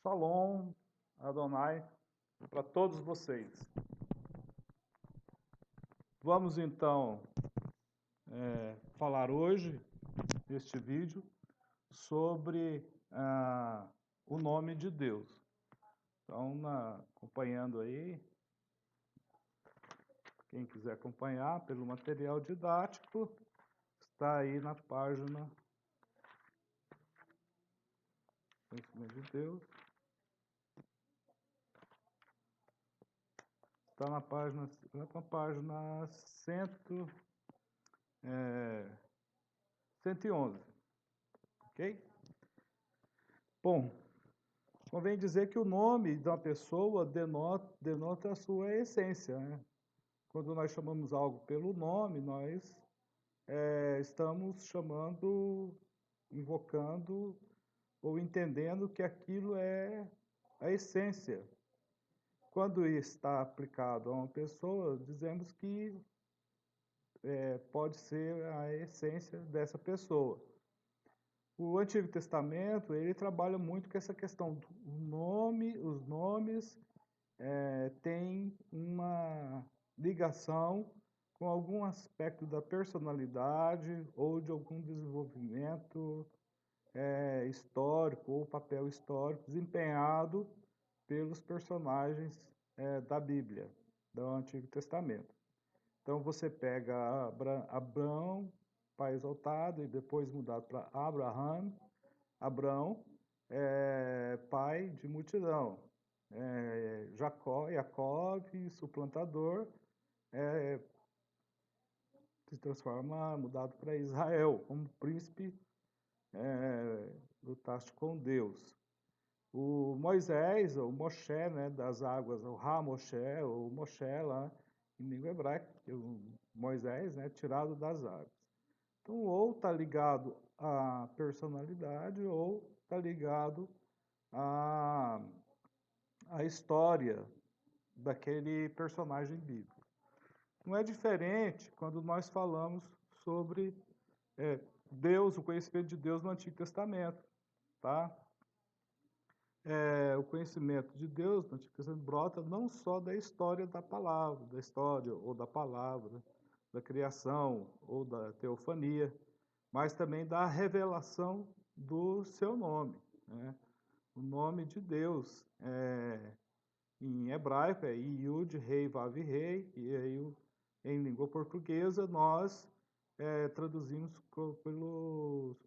Shalom, Adonai, para todos vocês. Vamos então falar hoje, neste vídeo, sobre o nome de Deus. Então, acompanhando aí, quem quiser acompanhar pelo material didático, está aí na página Conhecimento de Deus. Está na página 111, ok? Bom, convém dizer que o nome da pessoa denota a sua essência, né? Quando nós chamamos algo pelo nome, nós estamos chamando, invocando ou entendendo que aquilo é a essência. Quando está aplicado a uma pessoa, dizemos que pode ser a essência dessa pessoa. O Antigo Testamento, ele trabalha muito com essa questão do nome, os nomes têm uma ligação com algum aspecto da personalidade ou de algum desenvolvimento histórico ou papel histórico desempenhado pelos personagens da Bíblia, do Antigo Testamento. Então você pega Abraão, pai exaltado, e depois mudado para Abraão, pai de multidão. Jacó, suplantador, se transforma, mudado para Israel, como príncipe, lutaste com Deus. O Moisés, o Moshe, né, das águas, o Ha-Moshe, ou Moshe lá, em língua hebraica, o Moisés, né, tirado das águas. Então, ou está ligado à personalidade, ou está ligado à história daquele personagem bíblico. Não é diferente quando nós falamos sobre Deus, o conhecimento de Deus no Antigo Testamento, tá? O conhecimento de Deus no Antigo Testamento brota não só da história da palavra, da história ou da palavra, da criação ou da teofania, mas também da revelação do seu nome, né? O nome de Deus em hebraico é Yud, Rei, Vav, Rei, e aí em língua portuguesa nós traduzimos pelo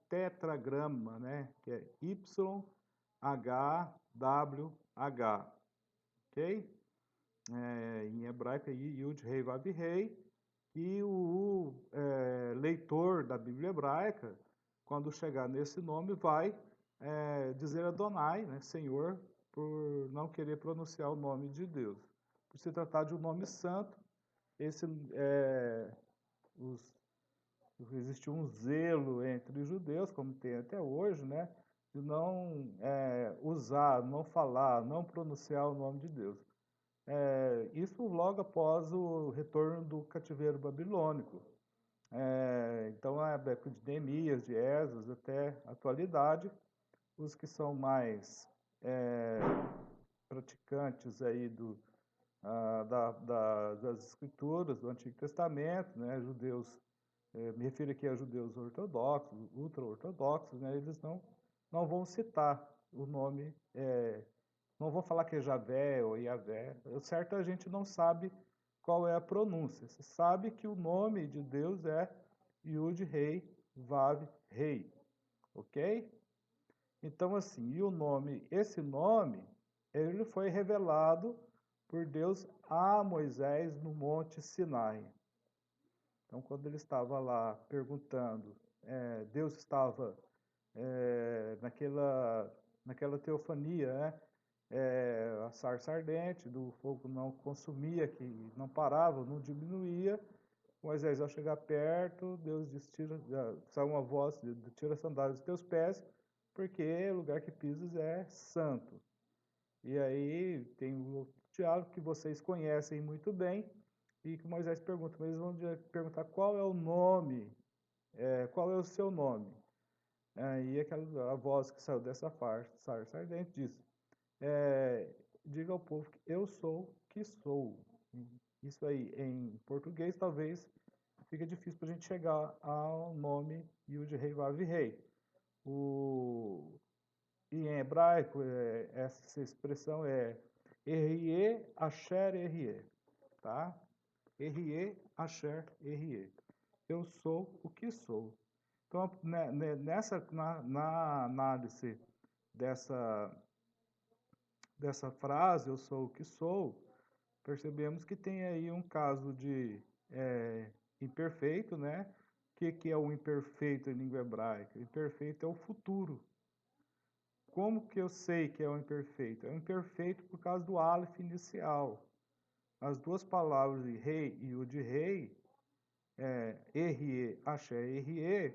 tetragrama, né? Que é YHWH, ok? Em hebraico é Yud, Rei, Vav, Rei, e o leitor da Bíblia hebraica, quando chegar nesse nome, vai dizer Adonai, né? Senhor, por não querer pronunciar o nome de Deus. Por se tratar de um nome santo, existe um zelo entre os judeus, como tem até hoje, né, de não usar, não falar, não pronunciar o nome de Deus. Isso logo após o retorno do cativeiro babilônico. Então, a época de Neemias, de Esdras, até a atualidade, os que são mais praticantes aí das escrituras do Antigo Testamento, né, judeus, me refiro aqui a judeus ortodoxos, ultra-ortodoxos, né, eles não vão citar o nome, não vão falar que é Javé ou Iavé. O certo a gente não sabe qual é a pronúncia. Você sabe que o nome de Deus é Yud, Rei, Vav, Rei, ok? Então, assim, esse nome, ele foi revelado por Deus a Moisés no Monte Sinai. Então, quando ele estava lá perguntando, Deus estava naquela teofania, né? A sarça ardente, do fogo não consumia, que não parava, não diminuía. Moisés, ao chegar perto, Deus diz, saiu uma voz, tira as sandálias dos teus pés, porque o lugar que pisas é santo. E aí tem um diálogo que vocês conhecem muito bem, e que Moisés pergunta, mas eles vão perguntar qual é o nome, qual é o seu nome. Aí aquela a voz que saiu dessa sarça ardente disse, diga ao povo que eu sou que sou. Isso aí, em português, talvez fica difícil para a gente chegar ao nome Yud-Rei Vav-Rei. Em hebraico, essa expressão é Erie Asher Erie, tá? Erie Asher Erie. Eu sou o que sou. Então, na análise dessa, dessa frase, eu sou o que sou, percebemos que tem aí um caso de imperfeito, né? O que é o imperfeito em língua hebraica? Imperfeito é o futuro. Como que eu sei que é o imperfeito? É o imperfeito por causa do aleph inicial. As duas palavras de rei e o de rei, Erie, Axé, Erie,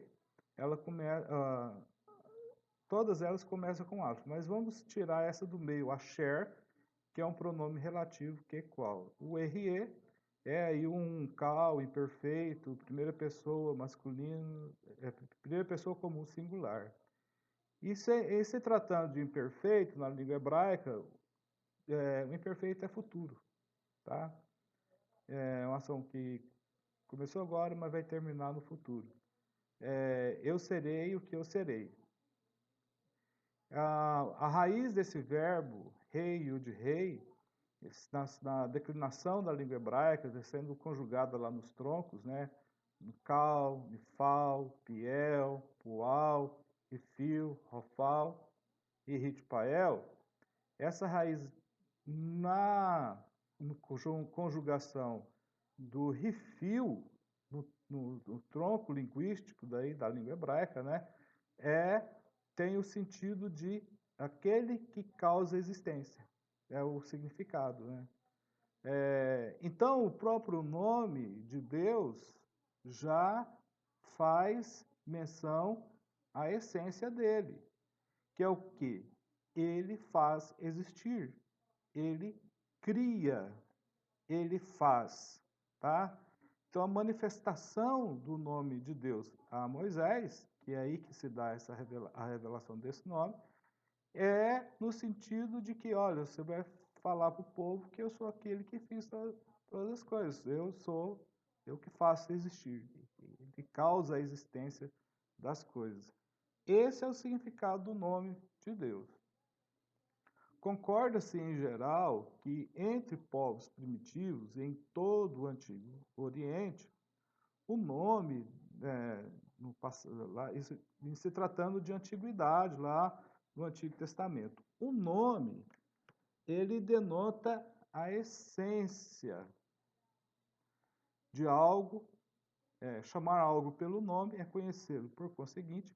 todas elas começam com aleph, mas vamos tirar essa do meio, Asher, que é um pronome relativo, que é qual? O Erie é aí um cal imperfeito, primeira pessoa masculino, primeira pessoa comum singular. E se tratando de imperfeito, na língua hebraica, o imperfeito é futuro, tá? É uma ação que começou agora, mas vai terminar no futuro. Eu serei o que eu serei. A raiz desse verbo, rei, yud, rei, na declinação da língua hebraica, sendo conjugada lá nos troncos, né? Cal, Nifal, Piel, Pual, Ifil, Rofal e Ritpael, essa raiz na conjugação do rifil, no tronco linguístico da língua hebraica, né, tem o sentido de aquele que causa existência, é o significado. Né? Então, o próprio nome de Deus já faz menção à essência dele, que é o que? Ele faz existir, ele cria, ele faz, tá? Então a manifestação do nome de Deus a Moisés, que é aí que se dá a revelação desse nome, é no sentido de que, olha, você vai falar para o povo que eu sou aquele que fiz todas as coisas, eu que faço existir, que causa a existência das coisas. Esse é o significado do nome de Deus. Concorda-se, em geral, que entre povos primitivos, em todo o Antigo Oriente, o nome, isso, em se tratando de antiguidade, lá no Antigo Testamento, o nome, ele denota a essência de algo, chamar algo pelo nome é conhecê-lo, por conseguinte,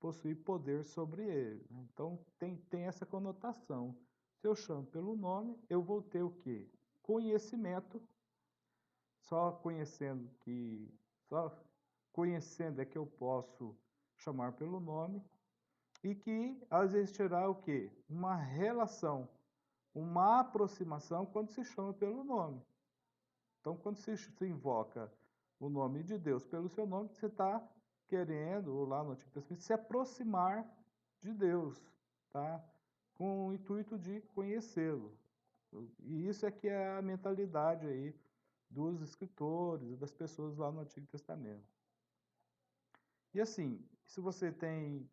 possuir poder sobre ele. Então, tem essa conotação. Se eu chamo pelo nome, eu vou ter o quê? Conhecimento. Só conhecendo é que eu posso chamar pelo nome. E que, às vezes, terá o quê? Uma relação, uma aproximação quando se chama pelo nome. Então, quando se invoca o nome de Deus pelo seu nome, você está querendo, ou lá no Antigo Testamento, se aproximar de Deus, tá? Com o intuito de conhecê-lo. E isso é que é a mentalidade aí dos escritores, das pessoas lá no Antigo Testamento. E assim, se você tem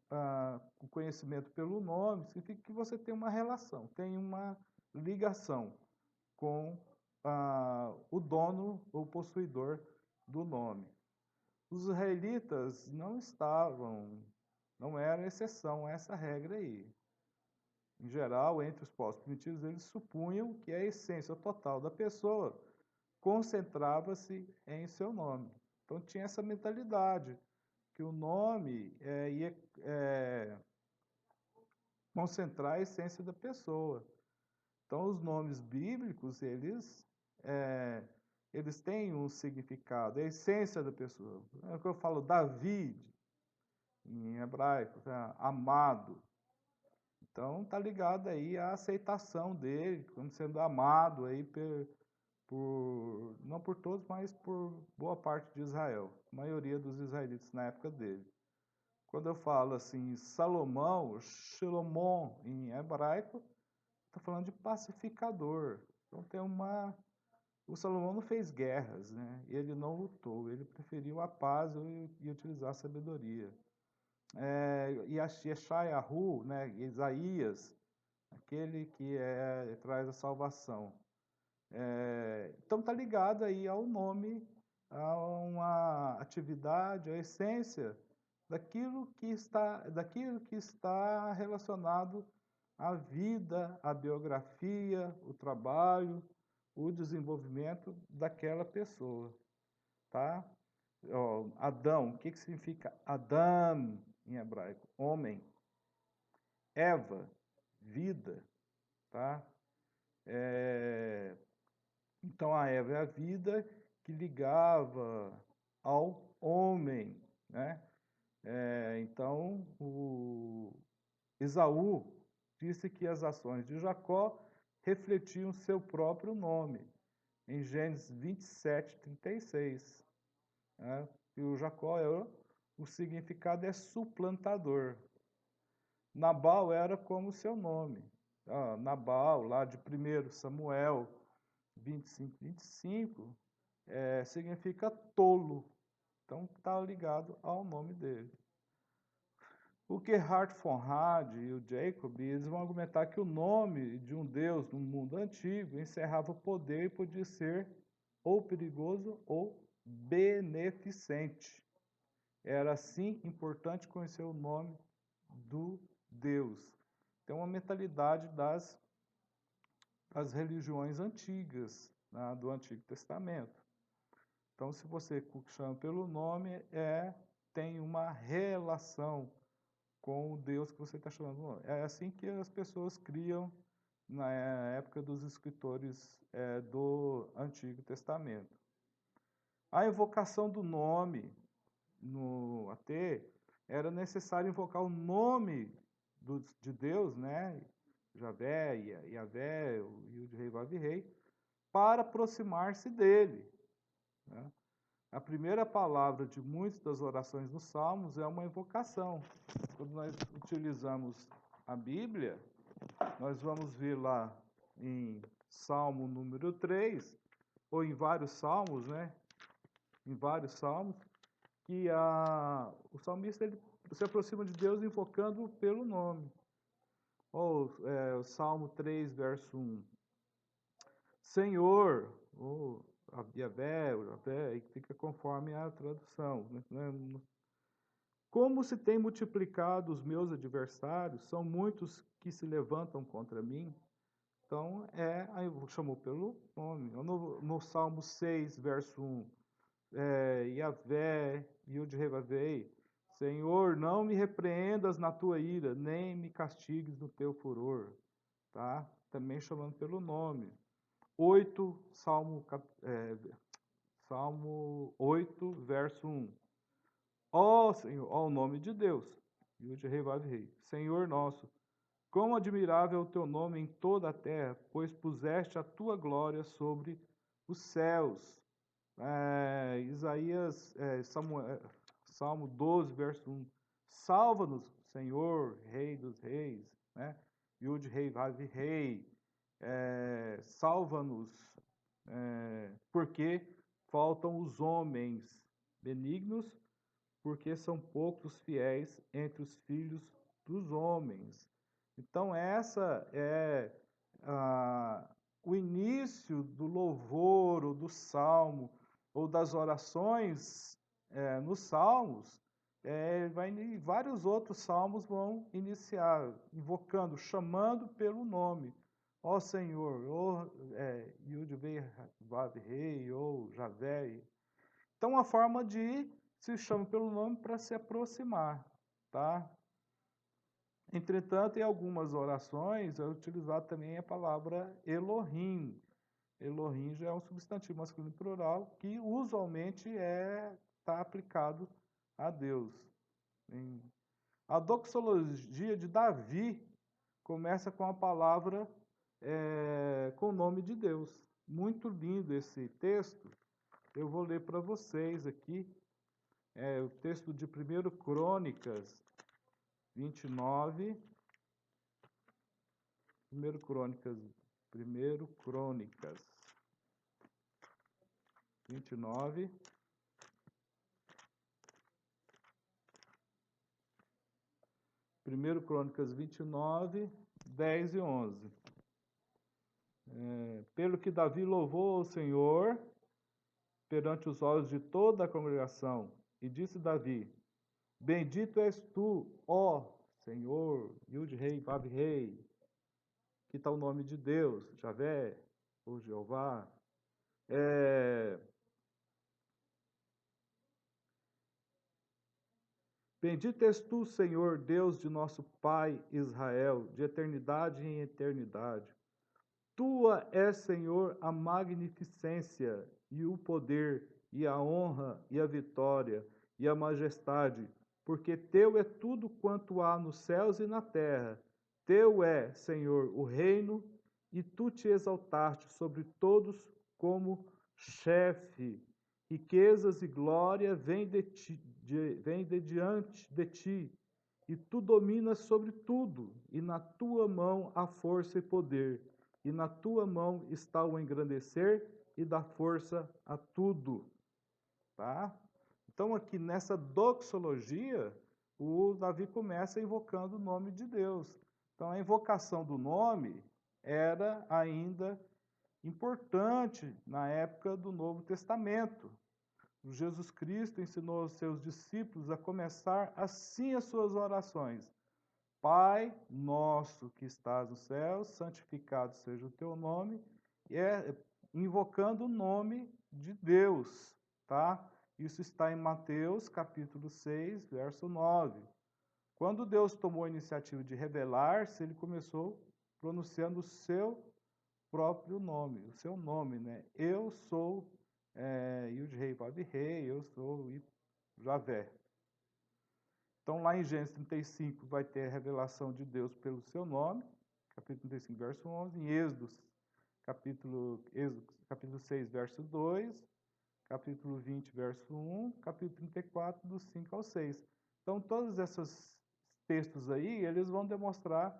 o conhecimento pelo nome, significa que você tem uma relação, tem uma ligação com o dono ou possuidor do nome. Os israelitas não eram exceção a essa regra aí. Em geral, entre os povos primitivos, eles supunham que a essência total da pessoa concentrava-se em seu nome. Então tinha essa mentalidade, que o nome ia concentrar a essência da pessoa. Então os nomes bíblicos, eles têm um significado, é a essência da pessoa. É o que eu falo, David, em hebraico, tá? Amado. Então está ligado aí à aceitação dele, como sendo amado aí não por todos, mas por boa parte de Israel, a maioria dos israelitas na época dele. Quando eu falo assim, Salomão, Shlomo em hebraico, está falando de pacificador. Então tem uma. O Salomão não fez guerras, né? Ele não lutou, ele preferiu a paz e utilizar a sabedoria. E a Yeshayahu, né? Isaías, aquele que traz a salvação. Então está ligado aí ao nome, a uma atividade, a essência daquilo que está relacionado à vida, à biografia, o trabalho, o desenvolvimento daquela pessoa, tá? Ó, Adão, o que que significa Adam em hebraico? Homem. Eva, vida, tá? Então a Eva é a vida que ligava ao homem, né? Então o Esaú disse que as ações de Jacó refletiam seu próprio nome, em Gênesis 27, 36. Né? E o Jacó, o significado é suplantador. Nabal era como seu nome. Nabal, lá de 1 Samuel 25, 25, significa tolo. Então está ligado ao nome dele. O Gerhard von Rad e o Jacob eles vão argumentar que o nome de um deus no mundo antigo encerrava o poder e podia ser ou perigoso ou beneficente. Era assim importante conhecer o nome do Deus. Tem uma mentalidade das religiões antigas, né, do Antigo Testamento. Então, se você chama pelo nome, tem uma relação com o Deus que você está chamando. É assim que as pessoas criam na época dos escritores do Antigo Testamento. A invocação do nome no AT era necessário invocar o nome de Deus, né? Javé, Iavé, o Yud-Rei, Vav-Rei, para aproximar-se dele. Né? A primeira palavra de muitas das orações dos Salmos é uma invocação. Quando nós utilizamos a Bíblia, nós vamos ver lá em Salmo número 3, ou em vários salmos, né? Em vários salmos, que o salmista ele se aproxima de Deus invocando pelo nome. Ou o Salmo 3, verso 1. Senhor, ou Yahvé, que fica conforme a tradução. Né? Como se tem multiplicado os meus adversários, são muitos que se levantam contra mim. Então, aí chamou pelo nome. No Salmo 6, verso 1, Yahvé, Yud-Rei, Senhor, não me repreendas na tua ira, nem me castigues no teu furor. Tá? Também chamando pelo nome. 8, Salmo 8, verso 1. Ó Senhor, ó o nome de Deus, Yud-Rei, Senhor nosso, quão admirável é o teu nome em toda a terra, pois puseste a tua glória sobre os céus. Salmo 12, verso 1. Salva-nos, Senhor, Rei dos Reis, né? Yud-Rei, Vav-Rei. Salva-nos, porque faltam os homens benignos, porque são poucos os fiéis entre os filhos dos homens. Então, essa é o início do louvor, ou do salmo, ou das orações nos salmos. Vários outros salmos vão iniciar, invocando, chamando pelo nome. Ó Senhor, ó Yud-Vav-Rei, ou Javé. Então, uma forma de se chama pelo nome para se aproximar, tá? Entretanto, em algumas orações é utilizada também a palavra Elohim. Elohim já é um substantivo masculino plural que usualmente está aplicado a Deus. A doxologia de Davi começa com a palavra, com o nome de Deus. Muito lindo esse texto. Eu vou ler para vocês aqui. o texto de 1 Crônicas 29, 1 Crônicas 29, 1 Crônicas 29, 10 e 11. Pelo que Davi louvou ao Senhor perante os olhos de toda a congregação, e disse Davi: Bendito és tu, ó Senhor, Yud-Rei, Vav-Rei, que está o nome de Deus, Javé, ou Jeová. Bendito és tu, Senhor, Deus de nosso Pai Israel, de eternidade em eternidade. Tua é, Senhor, a magnificência e o poder, e a honra, e a vitória, e a majestade, porque teu é tudo quanto há nos céus e na terra. Teu é, Senhor, o reino, e tu te exaltaste sobre todos como chefe. Riquezas e glória vêm de diante de ti, e tu dominas sobre tudo, e na tua mão há força e poder, e na tua mão está o engrandecer e dar força a tudo. Tá? Então, aqui nessa doxologia, o Davi começa invocando o nome de Deus. Então, a invocação do nome era ainda importante na época do Novo Testamento. Jesus Cristo ensinou aos seus discípulos a começar assim as suas orações. Pai nosso que estás no céu, santificado seja o teu nome, invocando o nome de Deus, tá? Isso está em Mateus, capítulo 6, verso 9. Quando Deus tomou a iniciativa de revelar-se, ele começou pronunciando o seu próprio nome, o seu nome, né? Eu sou Yud-Rei, Vav-Rei, eu sou Javé. Então, lá em Gênesis 35, vai ter a revelação de Deus pelo seu nome, capítulo 35, verso 11, em Êxodo, capítulo 6, verso 2, capítulo 20, verso 1, capítulo 34, do 5 ao 6. Então, todos esses textos aí, eles vão demonstrar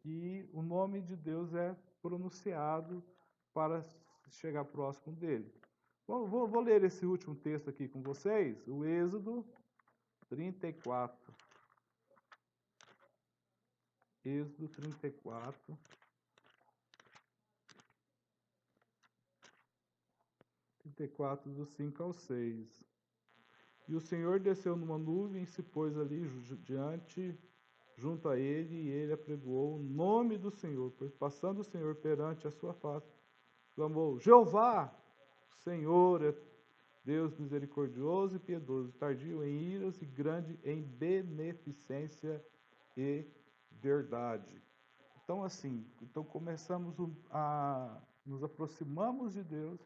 que o nome de Deus é pronunciado para chegar próximo dele. Vou ler esse último texto aqui com vocês, o Êxodo 34. Êxodo 34. 34, do 5 ao 6. E o Senhor desceu numa nuvem e se pôs ali junto a ele, e ele apregoou o nome do Senhor, pois passando o Senhor perante a sua face, clamou: Jeová, Senhor é Deus misericordioso e piedoso, tardio em iras e grande em beneficência e verdade. Então, assim, começamos nos aproximamos de Deus.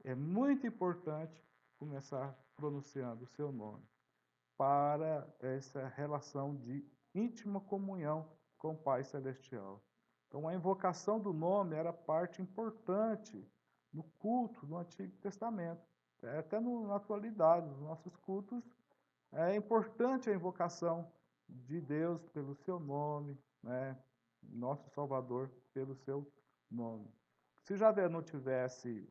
É muito importante começar pronunciando o seu nome para essa relação de íntima comunhão com o Pai Celestial. Então, a invocação do nome era parte importante no culto do Antigo Testamento. Até na atualidade, nos nossos cultos, é importante a invocação de Deus pelo seu nome, né? Nosso Salvador pelo seu nome. Se Javé não tivesse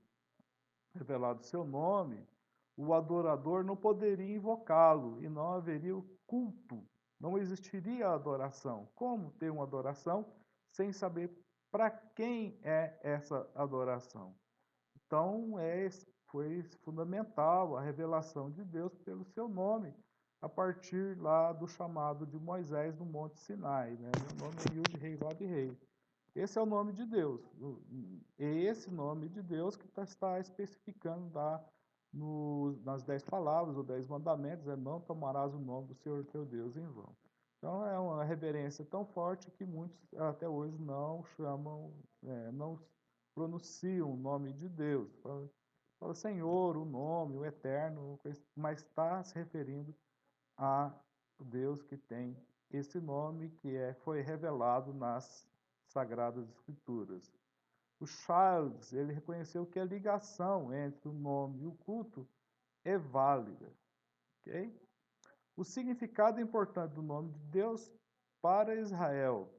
revelado seu nome, o adorador não poderia invocá-lo e não haveria o culto, não existiria a adoração. Como ter uma adoração sem saber para quem é essa adoração? Então, foi fundamental a revelação de Deus pelo seu nome, a partir lá do chamado de Moisés no Monte Sinai. Né? Meu nome é Yud-Rei, Vav-Rei. Esse é o nome de Deus. É esse nome de Deus que está especificando lá nas 10 palavras, ou 10 mandamentos, não tomarás o nome do Senhor teu Deus em vão. Então, é uma reverência tão forte que muitos até hoje não chamam, não pronunciam o nome de Deus. Fala Senhor, o nome, o eterno, mas está se referindo a Deus que tem esse nome que foi revelado nas Sagradas Escrituras. O Charles, ele reconheceu que a ligação entre o nome e o culto é válida. ok? O significado importante do nome de Deus para Israel.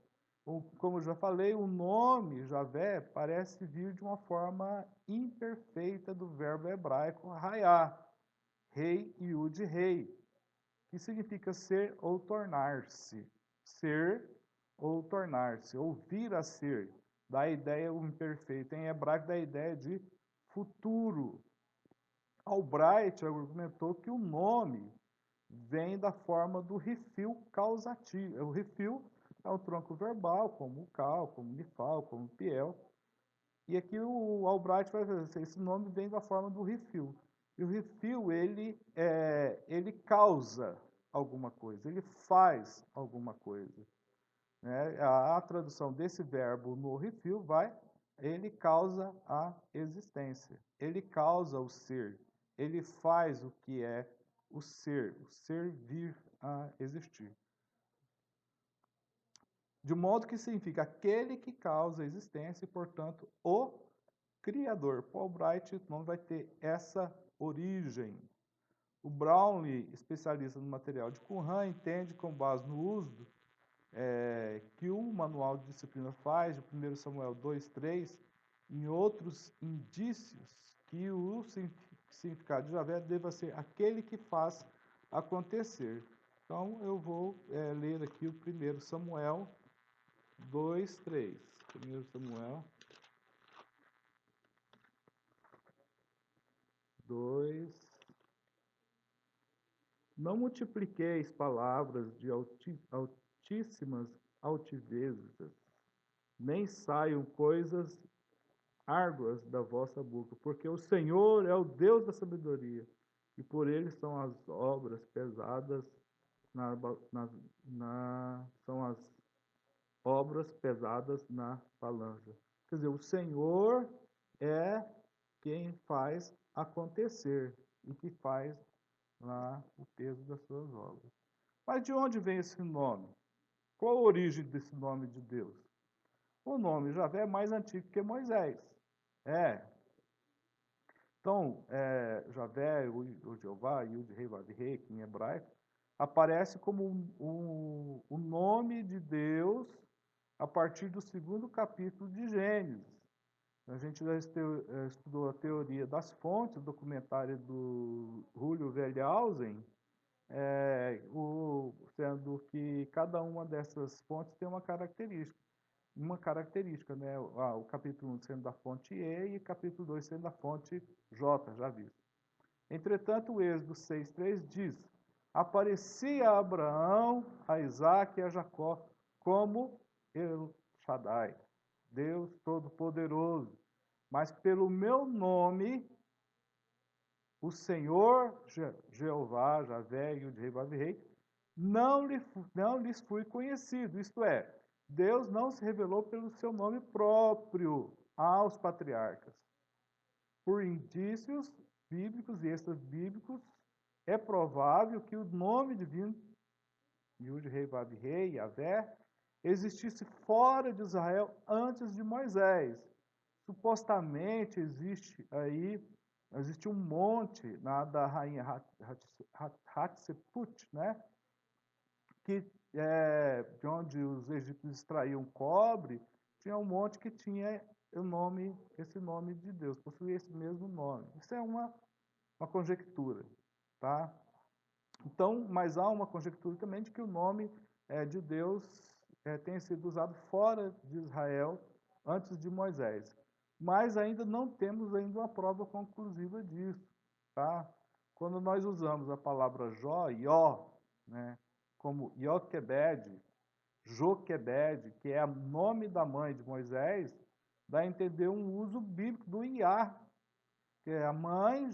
Como eu já falei, o nome Javé parece vir de uma forma imperfeita do verbo hebraico raiá, rei e Yud rei, que significa ser ou tornar-se. Ser ou tornar-se, ou vir a ser. Dá a ideia, o imperfeito em hebraico, dá a ideia de futuro. Albright argumentou que o nome vem da forma do refil causativo. O refil é um tronco verbal, como cal, como nifal, como piel. E aqui o Albright vai dizer, esse nome vem da forma do refil. E o refil, ele causa alguma coisa, ele faz alguma coisa. Né? A tradução desse verbo no refil ele causa a existência, ele causa o ser, ele faz o que é o ser vir a existir. De modo que significa aquele que causa a existência e, portanto, o Criador. Paul Bright não vai ter essa origem. O Brownlee, especialista no material de Qumran, entende, com base no uso que o manual de disciplina faz, de 1 Samuel 2:3, em outros indícios, que o significado de Javé deva ser aquele que faz acontecer. Então, eu vou ler aqui o 1 Samuel 2:3. 1 Samuel 2. Não multipliqueis palavras de altíssimas altivezes, nem saiam coisas árduas da vossa boca, porque o Senhor é o Deus da sabedoria, e por ele são as obras pesadas são as obras pesadas na balança. Quer dizer, o Senhor é quem faz acontecer e que faz lá o peso das suas obras. Mas de onde vem esse nome? Qual a origem desse nome de Deus? O nome Javé é mais antigo que Moisés. Então, Javé, o Jeová, Yud Rei, Vav Rei, que em hebraico, aparece como o nome de Deus a partir do 2º capítulo de Gênesis. A gente já estudou a teoria das fontes, documentário do Julio Wellhausen, sendo que cada uma dessas fontes tem uma característica, né? O capítulo 1 sendo da fonte E e o capítulo 2 sendo da fonte J, já visto. Entretanto, o Êxodo 6:3 diz: aparecia a Abraão, a Isaac e a Jacó como El Shaddai, Deus Todo-Poderoso. Mas pelo meu nome, o Senhor Jeová, Javé, Yud Rei, Vav Rei, não lhes fui conhecido. Isto é, Deus não se revelou pelo seu nome próprio aos patriarcas. Por indícios bíblicos e extra-bíblicos, é provável que o nome divino, Yud Rei, Vav Rei, Yahvé, existisse fora de Israel antes de Moisés. Supostamente existe um monte da rainha Hatshepsut, né? De onde os egípcios extraíam cobre, tinha um monte que tinha esse nome de Deus, possuía esse mesmo nome. Isso é uma conjectura, tá? Então, mas há uma conjectura também de que o nome de Deus tenha sido usado fora de Israel antes de Moisés. Mas ainda não temos ainda uma prova conclusiva disso, tá? Quando nós usamos a palavra Ió, né, como Ioquebed, Joquebed, que é o nome da mãe de Moisés, dá a entender um uso bíblico do Iá, que a mãe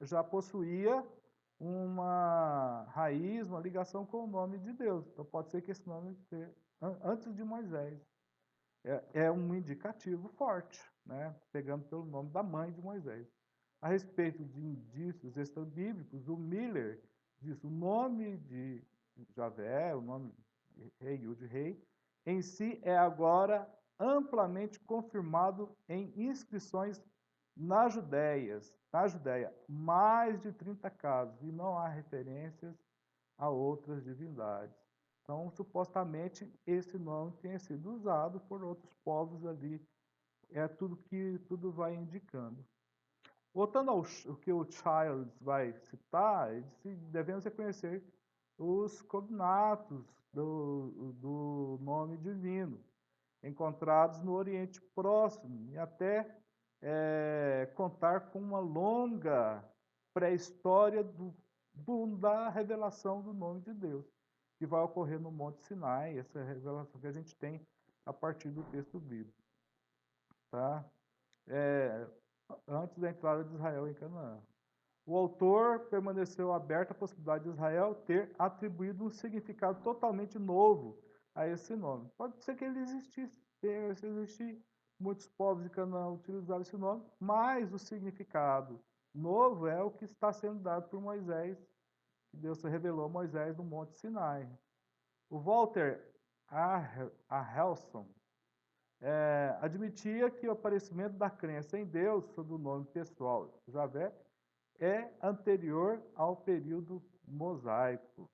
já possuía uma raiz, uma ligação com o nome de Deus. Então pode ser que esse nome seja antes de Moisés. É um indicativo forte, né? Pegando pelo nome da mãe de Moisés. A respeito de indícios extra-bíblicos, o Miller diz o nome de Javé, o nome de Rei, Yud Rei, em si é agora amplamente confirmado em inscrições Na Judéia, mais de 30 casos, e não há referências a outras divindades. Então, supostamente, esse nome tenha sido usado por outros povos ali. É tudo que tudo vai indicando. Voltando ao que o Childs vai citar, devemos reconhecer os cognatos do nome divino, encontrados no Oriente Próximo, e até contar com uma longa pré-história da revelação do nome de Deus, que vai ocorrer no Monte Sinai, essa revelação que a gente tem a partir do texto bíblico. Tá? Antes da entrada de Israel em Canaã. O autor permaneceu aberto à possibilidade de Israel ter atribuído um significado totalmente novo a esse nome. Pode ser que ele existisse, se existir, muitos povos de Canaã utilizaram esse nome, mas o significado novo é o que está sendo dado por Moisés, que Deus se revelou a Moisés no Monte Sinai. O Walter Ahelson admitia que o aparecimento da crença em Deus sob o nome pessoal Javé é anterior ao período mosaico.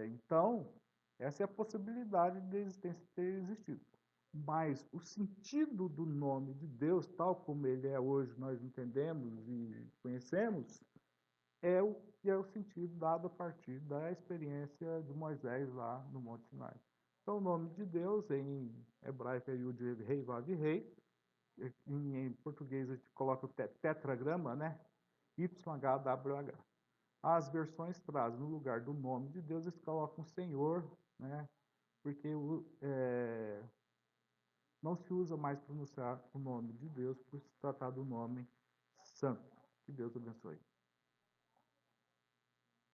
Então, essa é a possibilidade de existência ter existido. Mas o sentido do nome de Deus, tal como ele é hoje, nós entendemos e conhecemos, é o sentido dado a partir da experiência de Moisés lá no Monte Sinai. Então, o nome de Deus, em hebraico é Yud Rei Vav Rei, em português a gente coloca o tetragrama, né? YHWH. As versões trazem, no lugar do nome de Deus, eles colocam Senhor, né? Porque não se usa mais pronunciar o nome de Deus por se tratar do nome santo. Que Deus abençoe.